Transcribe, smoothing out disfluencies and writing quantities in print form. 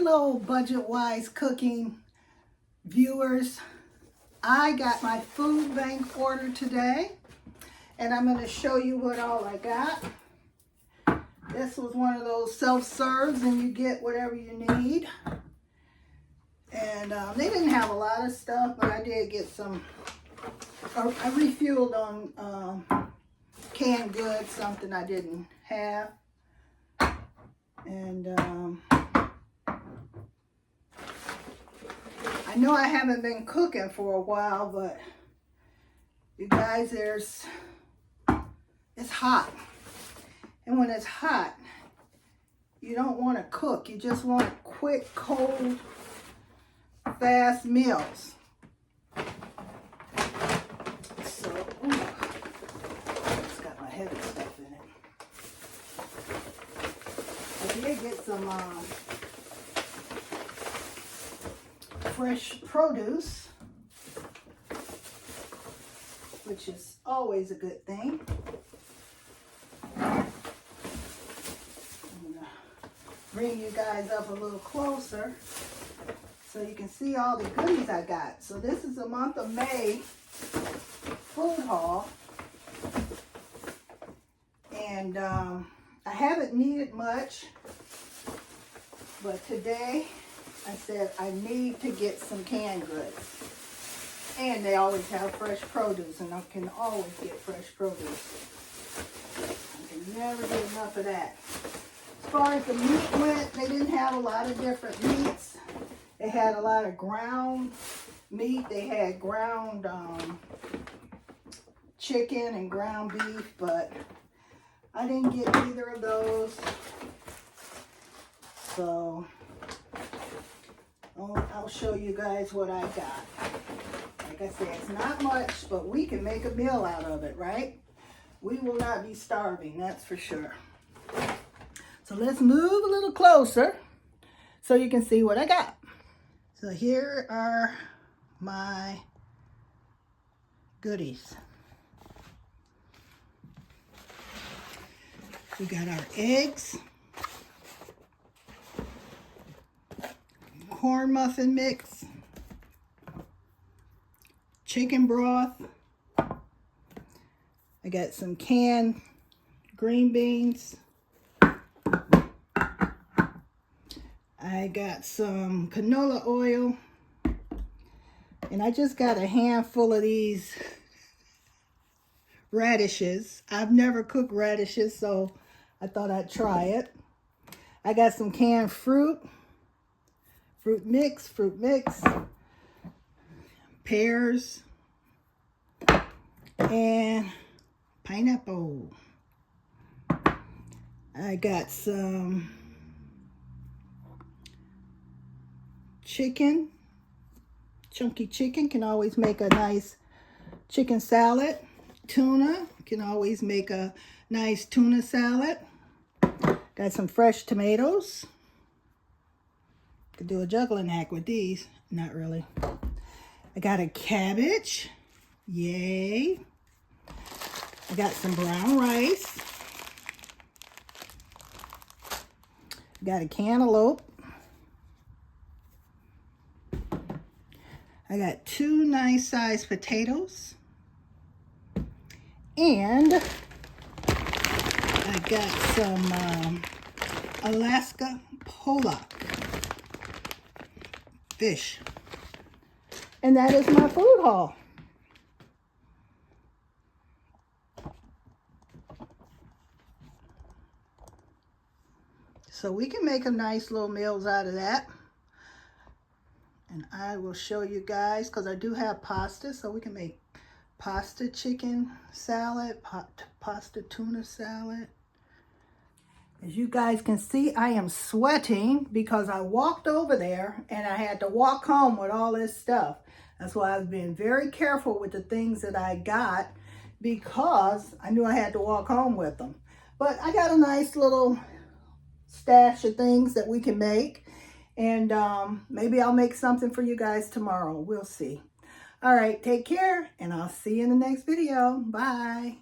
Hello, budget-wise cooking viewers. I got my food bank order today, and I'm going to show you what all I got. This was one of those self-serves, and you get whatever you need. And they didn't have a lot of stuff, but I did get some. I refueled on canned goods, something I didn't have. And I know I haven't been cooking for a while, but you guys, it's hot. And when it's hot, you don't want to cook. You just want quick, cold, fast meals. So, it's got my heavy stuff in it. I did get some fresh produce, which is always a good thing. I'm gonna bring you guys up a little closer so you can see all the goodies I got. So this is the month of May food haul, and I haven't needed much, but today I said I need to get some canned goods. And they always have fresh produce, and I can always get fresh produce. I can never get enough of that. As far as the meat went, they didn't have a lot of different meats. They had a lot of ground meat. They had ground chicken and ground beef, but I didn't get either of those. So I'll show you guys what I got. Like I said, it's not much, but we can make a meal out of it, right? We will not be starving, that's for sure. So let's move a little closer so you can see what I got. So here are my goodies. We got our eggs, corn muffin mix, chicken broth. I got some canned green beans. I got some canola oil. And I just got a handful of these radishes. I've never cooked radishes, so I thought I'd try it. I got some canned fruit mix, pears, and pineapple. I got some chicken, chunky chicken. Can always make a nice chicken salad. Tuna, can always make a nice tuna salad. Got some fresh tomatoes. Could do a juggling act with these. Not really. I got a cabbage. Yay. I got some brown rice. Got a cantaloupe. I got 2 nice sized potatoes. And I got some Alaska pollock fish. And that is my food haul. So we can make a nice little meals out of that. And I will show you guys, because I do have pasta, so we can make pasta chicken salad, pasta tuna salad. As you guys can see, I am sweating because I walked over there and I had to walk home with all this stuff. That's why I've been very careful with the things that I got, because I knew I had to walk home with them. But I got a nice little stash of things that we can make. And maybe I'll make something for you guys tomorrow. We'll see. All right, take care, and I'll see you in the next video. Bye.